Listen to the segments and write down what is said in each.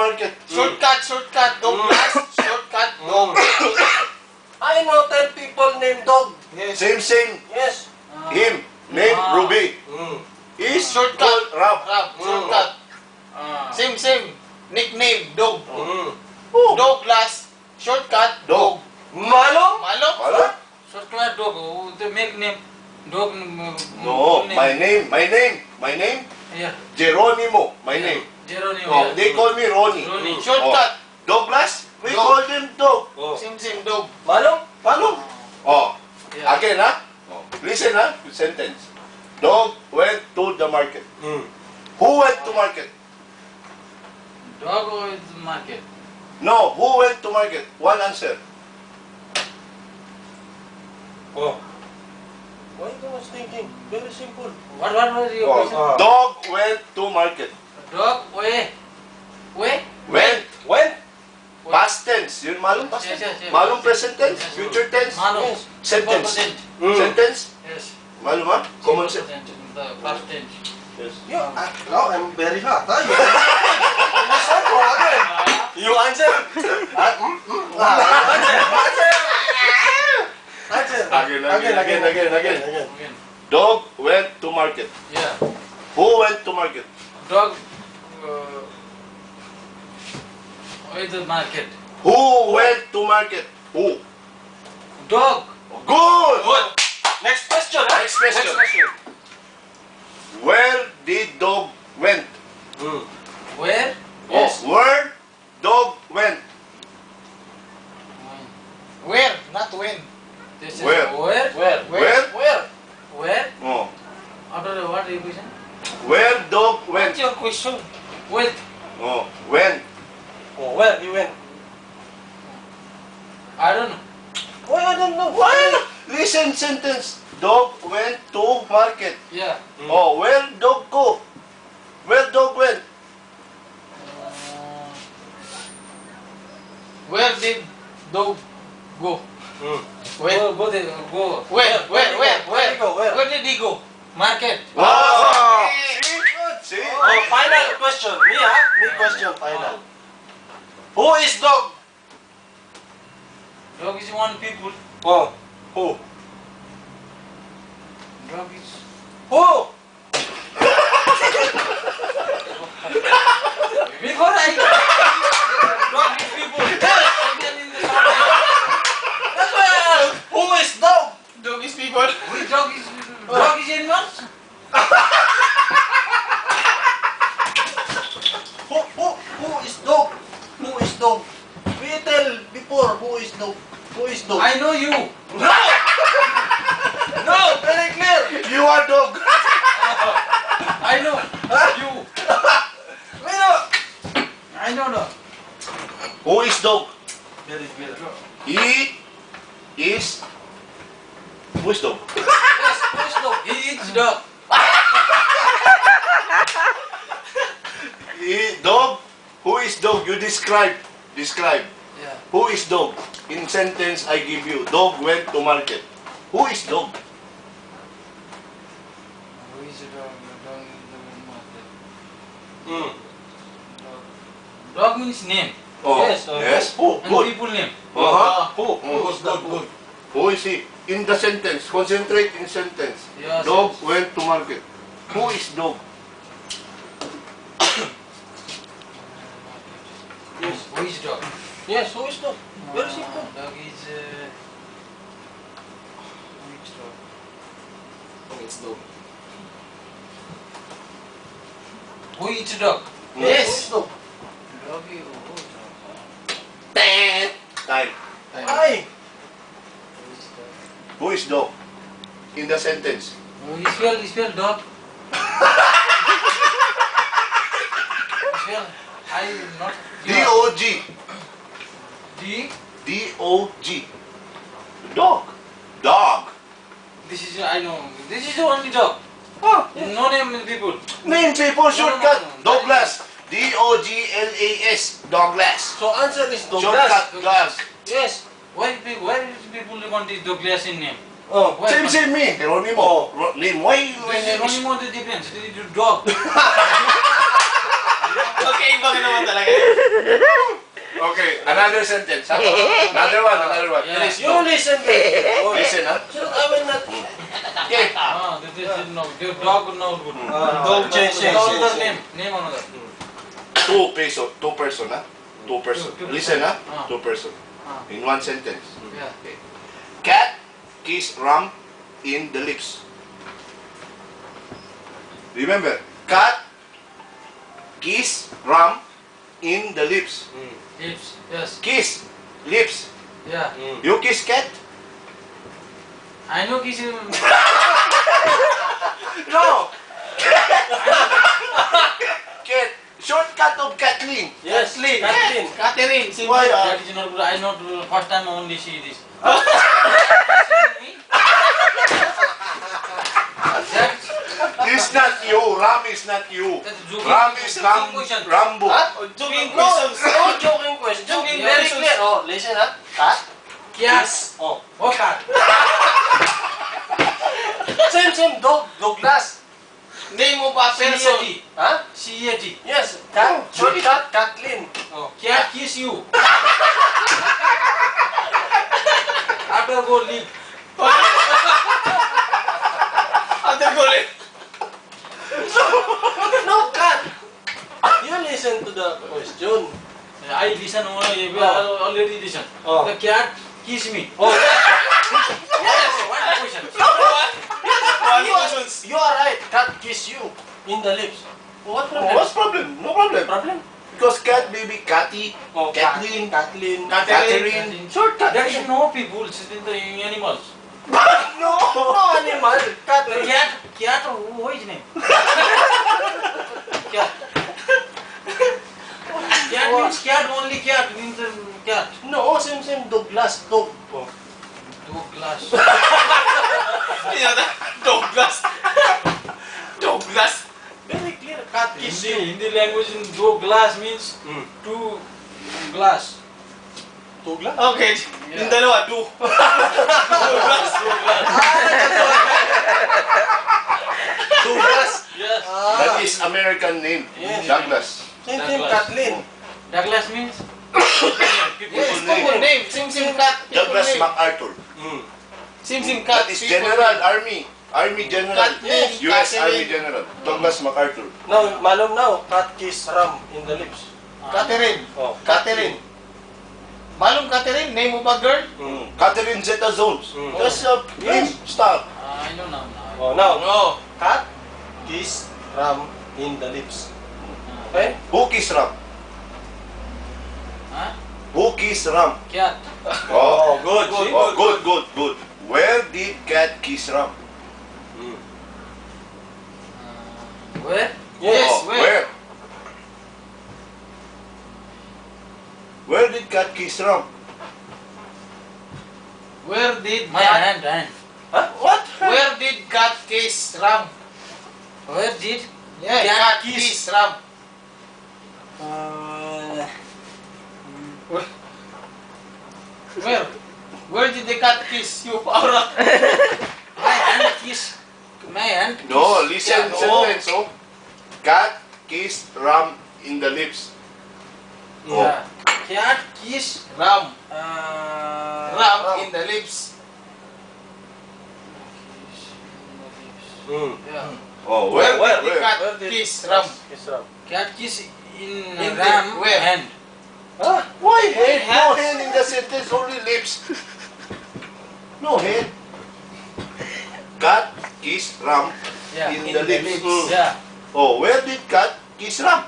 market. Shortcut, Douglas, shortcut, dog. I know 10 people named Dog. Yes. Same. Yes. Him, name Ruby. Is Shortcut. called Rab. Shortcut. Same. Nickname, dog. Oh. Douglas, shortcut, Dog. Malong? Malo? Wala? Shortcut dog. The milk name. Dog. No, my name, Yeah. Geronimo, my name. Geronimo. Oh, they call me Ronnie. Ronnie. Shortcut. Douglas, we Dog. call him Dog. Same, dog. Malong? Palong. Oh, Yeah. again Oh. Listen sentence. Dog went to the market. Who went to market? Dog is market. No, who went to market? One answer. Why you was thinking? Very simple. What was your question? Dog went to market. Dog. Where? Went. Past tense. Yun malum past Yes, tense? yes. Malum present tense? Yes. Future tense? Malum. Sentence. Present. Sentence? Yes. Malum ha? Common sense. Present. The past tense. Yes. Yeah, now I'm very hot. Huh? You answer. Answer. Again. Again. Dog went to market. Yeah. Who went to market? Dog. With the market. Who went to market? Who? Dog. Good! Next question. Huh? Next question. Where did dog went? Where? Yes. Where dog went? Where, not when. This is Where? Where? Where? Where? Oh. After the what equation? Where dog went? What's your question? With. Oh. When? Oh, where you went? I don't know. Why I don't know. Why? Listen sentence. Dog went to market. Yeah. Oh, where dog go? Where dog went? Where did dog go? Where? Go there. Go. Where you go? Where? Where did he go? Market. Wow! See? Oh, final question. Me, huh? Me question final. Who is dog? Dog is one people. Oh, who? Dog is. Who? Before I. Dog is people. That's why. Who is dog? Dog is people. Which dog is? Dog is animals. Who is dog? Who is dog? We tell before who is dog. Who is dog? I know you. No! No! Very clear! You are dog. I know you. We know! I know dog. Who is dog? Very clear. He is. Who is dog? Yes, who is dog? He eats dog. Dog. Who is dog? You describe. Yeah. Who is dog? In sentence I give you. Dog went to market. Who is dog? Who is dog? Dog is Mm. dog. Dog means name. Oh, Yes, yes. who? And Good. people name. Uh-huh. Who is dog? Good. Who is he? In the sentence. Concentrate in sentence. Yes, Dog yes. went to market. Who is dog? Yes. Who is dog? Yes, who is dog? Very simple. Dog is. Which dog? It's dog. Who eats dog? Yes. Who is dog? Dog is. Who is dog? Time. Why? Who is dog? Who is dog? In the sentence. Who spell dog? Spell. I will not. D-O-G. D. D-O-G. Dog. Dog. This is I know. This is the only dog. Oh. No name people. Name people shortcut. No. Douglas. D-O-G-L-A-S. Douglas. So answer is dog. Shortcut. Douglas. Yes. Why people want this Douglas in name? Oh. Why? Same me. Geronimo. Name. Why you Geronimo the difference. This is dog. Okay, iba ka naman talaga. Okay, another sentence. Huh? Another one. Yeah. You listen. Oh, Listen, huh? sir, I will not. Okay. This is no. The dog no good. Dog change. Another name. Name another. Two person, huh? Two person. Two Listen, huh? Ah. Two person. Ah. In one sentence. Yeah. Cat kiss ram in the lips. Remember, cat kiss ram in the lips. Lips. Yes. Kiss, lips. Yeah. You kiss cat? I know kiss him. No. Cat. Shortcut of Kathleen. Yes, Kathleen. Catherine. Why? That is not good. I not first time only see this. That's It's not you. Ram is not you. that's joking. Ram is Question. Rambo. Joking questions. No joking question. Joking Very questions. clear. Oh, listen, ha? Cat. Yes. Oh. Oh, cat. Same. Douglas. Name of a person. Huh? C-A-T. Yes. Cat. Shortcut. Kathleen. Oh, cat kiss you. After go leave. After going. No, cat. You listen to the question. I listen only. We already listen. Oh. The cat kiss me. Oh, Yes. One question. One questions. you are right. Cat kiss you in the lips. What problem? What's problem? No problem. problem? Because cat, baby, Cathy, Oh, Kathleen, Kathleen. Catherine. Shortcut. There is no people sitting the animals. No animal. Cat. The cat, who is name? Cat. Cat means cat, only cat means cat. No, same Douglas. Dog. Douglas. Douglas. Douglas. Very clear. Cat kiss you. Hindi language in Douglas means two glass. Douglas? Okay. Yeah. Yung dalawa, two. Douglas. Douglas. Yes. That is American name. Yes. Douglas. Same Douglas. Kathleen. Douglas means people Yes, name. people Name. Sim cat. Douglas MacArthur. Sim That cat. is General Army. Army General. Yes, U.S. Catherine. Army General. Douglas MacArthur. Now, malum now. Cat kiss ram in the lips. Catherine. Oh. Catherine. Malum Catherine, name of a girl? Catherine Zeta-Jones. Mm. That's a name star. I know now. Oh, now. No. Cat kiss ram in the lips. Okay? Who kiss Ram? Huh? Who kiss Ram? Cat. Oh, good. oh, good. Where did cat kiss Ram? Where? Yes, Oh, where? Where did cat kiss Ram? Where did My hand. Huh? What? Where did cat kiss Ram? Where did? Yeah, Cat cat kiss. kiss Ram. Where? Where did the cat kiss you, Paura? My hand kiss. My hand. No, listen, Yeah, no. sentence. Oh. Cat kissed Ram in the lips. Yeah. Cat kiss. Ram. Uh, Ram in the lips. Yeah. Oh, Where where? did the cat kiss Ram? Kiss ram. Cat kiss in In the- ram where? hand. Huh? Why head? No Hands. head in the sentence, only lips. No head. Cat kissed Ram Yeah. in in the the lips. lips. Yeah. Oh, where did cat kiss Ram?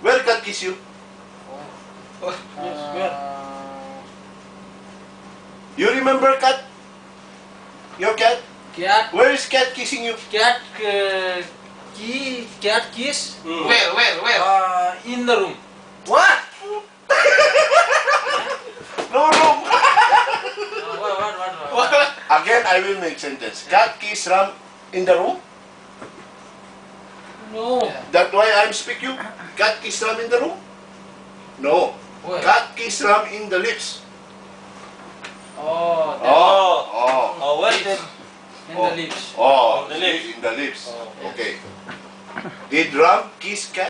Where cat kiss you? Yes, where? You remember cat? Your cat? Cat. Where is cat kissing you? Cat. Cat kiss. Where? In the room. What? No room. What? Again, I will make sentence. Cat kiss Ram in the room. No. That's why I'm speak you. Cat kiss Ram in the room. No. Where? Cat kiss Ram in the lips. Oh. That. Oh. Oh, where did... In the lips. Oh. In the lips. In the lips. Oh. Okay. Did Ram kiss cat?